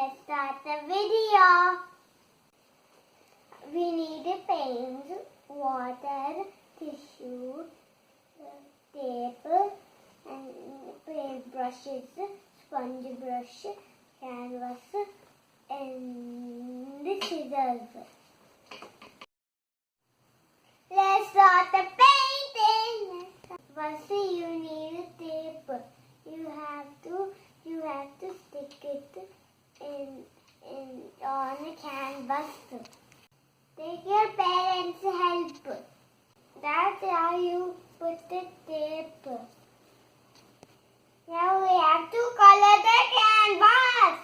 let's start the video. We need paints, water, tissue, tape, and paint brushes, sponge brush, canvas, and scissors. Let's start the painting. First, you need tape. You have to stick it on a canvas. Take your parents' help. That's how you put the tape. Now we have to color the canvas.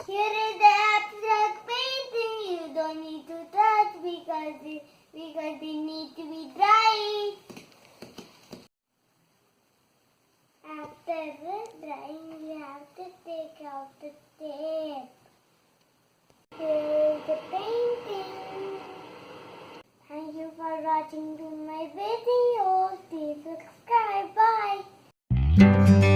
Here is the abstract painting. You don't need to touch because it need to be dry. After drying, we have to take out the tape. Here is the painting. Thank you for watching my video. Please subscribe. Bye.